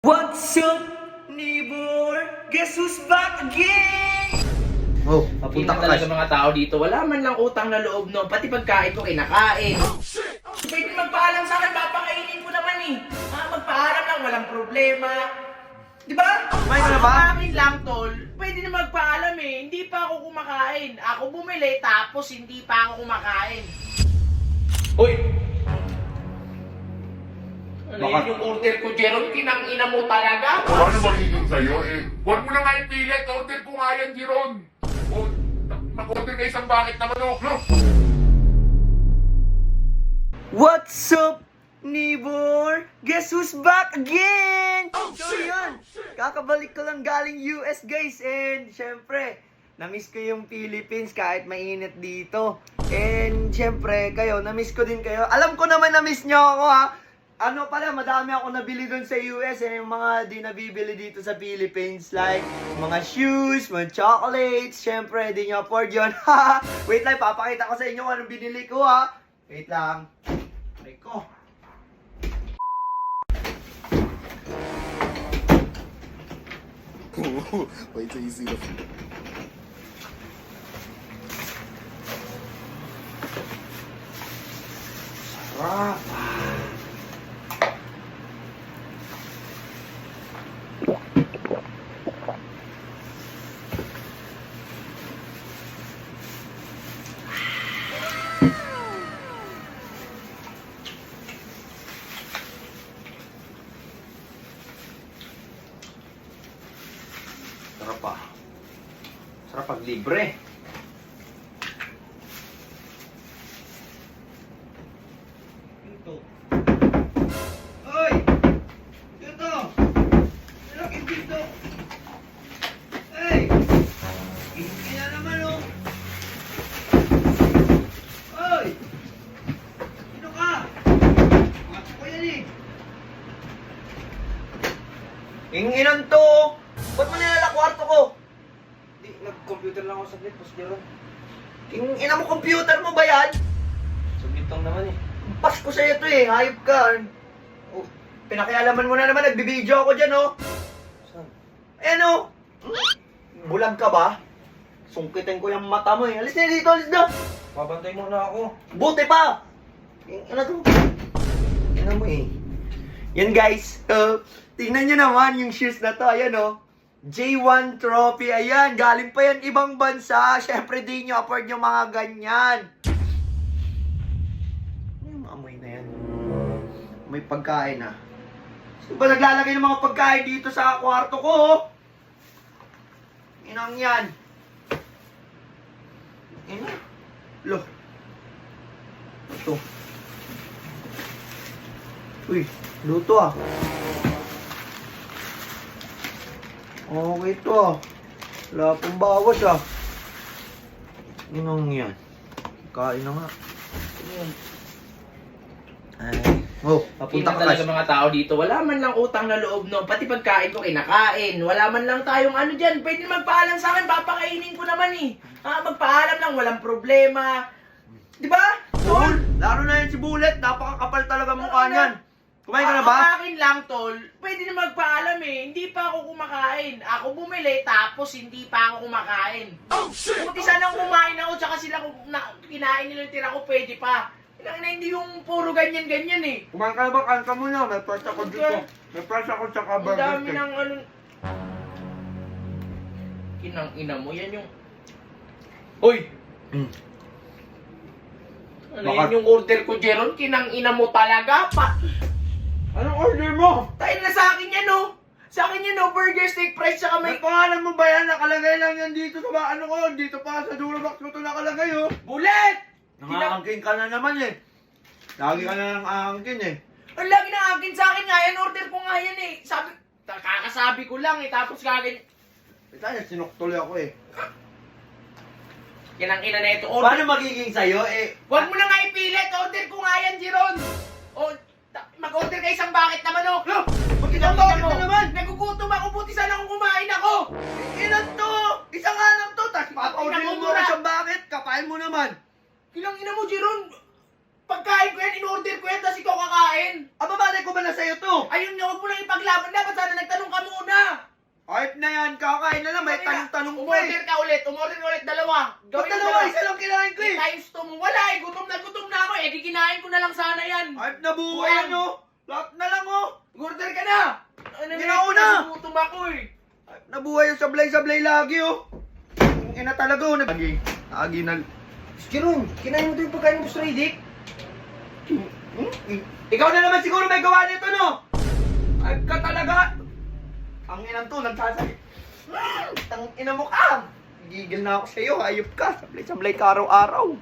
What's up, neighbor? Guess who's back again? Oh, Hindi papunta na ka talaga kasi. mga tao dito. Wala man lang utang na loob, no. Pati pagkain ko kinakain. Pwede magpaalam sa akin, papakainin ko naman eh. Magpaalam lang, walang problema. Di ba? Kumain ka na ba? Sa akin lang, tol. Pwede na magpaalam eh. Hindi pa ako kumakain. Ako bumili, tapos hindi pa ako kumakain. Hoy! Ano Baka- yun yung order ko, Jeron? Kinang-ina mo talaga? Paano magiging sa'yo eh? Huwag mo na nga ipilit, order ko nga yan, Jiron. O, mag-order ka isang bakit na manok, no? What's up, neighbor? Guess who's back again? So yun, kakabalik ko lang galing US guys. And syempre, na-miss ko yung Philippines kahit mainit dito. And syempre, kayo, na-miss ko din kayo. Alam ko naman na-miss nyo ako ha. Ano pala, madami ako nabili doon sa US and yung mga di nabibili dito sa Philippines. Like, mga shoes, mga chocolates. Syempre, di nyo afford yun. Wait lang, papakita ko sa inyo kung anong binili ko ha. Wait lang. Ay ko. Wait till you see the food. Sarap. Sarap pa. Sarap pag libre. Dito. Hoy! Dito! Malaki dito! Hey! Hindi na naman oh! Hoy! Sino ka? Ako yan eh! Inginan to! Ba't mo nilala kwarto ko? Di, nag-computer lang ako saglit, Boss Jeron. Ina mo, computer mo ba yan? Saglit lang naman eh. Pasko sa'yo to eh, hayop ka. Oh, pinakialaman mo na naman, nagbibideo ako dyan oh. Saan? Ayan oh. Bulag ka ba? Sungkitin ko yung mata mo eh. Alis na dito, alis na. Babantay muna ako. Buti pa. Ano to? Ina mo eh. Yan guys, tingnan nyo naman yung shoes na to. Ayan oh. J1 Trophy. Ayan, galing pa yan ibang bansa. Syempre di nyo afford yung mga ganyan. Ano yung amoy na yan? May pagkain ah. Sino ba naglalagay ng mga pagkain dito sa kwarto ko? Oh? Inang yan. Ina. Lo. Ito. Uy, luto ah. Okay ito ah. Wala pong bawas ah. Inang yan. Kain na nga. Ayan. Ay. Oh, Hindi papunta na ka talaga kasi. mga tao dito. Wala man lang utang na loob, no. Pati pagkain ko kinakain. Wala man lang tayong ano dyan. Pwede magpaalam sa akin, papakainin ko naman eh. Magpaalam lang, walang problema. Di ba? Tol, lalo na yan si Bullet. Napakakapal talaga mukha niyan. Kumain ka na ba? Ang akin lang, tol. Pwede na magpaalam eh. Hindi pa ako kumakain. Ako bumili, tapos hindi pa ako kumakain. Oh, shit! Buti sanang kumain ako, tsaka sila kinain nila yung tira ko, pwede pa. Ilang na hindi yung puro ganyan-ganyan eh. Kumain ka na ba? Kain ka muna. May press ako dito. May press ako sa Ang burger dami steak. ng ano... Kinang-ina mo, yan yung... Hoy! Mm. Ano Baka- yan yung order ko, Jeron? Kinang-ina mo talaga? Anong order mo? Dahil na sa akin yan, oh! Sa akin yan, oh! Burger, steak, fries, tsaka May may... pangalan mo ba yan? Nakalagay lang yan dito sa ano ko. Dito pa sa Durabox ko ito nakalagay oh. Bullet! Nangaangkin ka na naman eh. Lagi ka na nang aangkin eh. Ang lagi na akin sa akin nga yan, order ko nga yan eh. Sabi, kakasabi ko lang eh, tapos kagin... Kaya sinuktuloy ako eh. Kinang-ina na ito, order... Paano magiging sa'yo eh? Huwag mo na nga ipilit, order ko nga yan, Jeron! O, mag-order ka isang bakit na manok! No! Isang bakit na naman? Nagugutom ako, buti sana kung kumain ako! Ilan to? Isa nga lang to. Tapos papa-order mo Pinamumura. isang bakit. Kapain mo naman. Kinang-ina mo, Jeron! Pagkain ko yan, in-order ko yan, tapos ikaw kakain. Ababalay ko ba na sa'yo to? Ayun nga, huwag mo lang ipaglaban. Dapat sana nagtanong ka muna. Ayop na yan, kakain na lang. May tanong-tanong pa eh. Umorder ka ulit, dalawa. Ba't Gawin mo dalawa? na. Isa lang kinain ko eh. Times 2 mo. Wala eh, gutom na ako eh. Di kinain ko na lang sana yan. Ayop na buhay Buwan. ano? Lahat na lang oh. Order ka na. Ano Hindi na ako na. Gutom ako eh. Ayop na buhay yung sablay-sablay lagi oh. Ang ina talaga oh. Lagi na. Jeron, kinain mo to yung pagkain mo sa Riddick? Ikaw na naman siguro may gawa nito no? Ayop ka talaga. Ang inang to, nagsasakit. Ang ina mo ka. Gigil na ako sa'yo, ayop ka. Sablay-sablay ka araw-araw.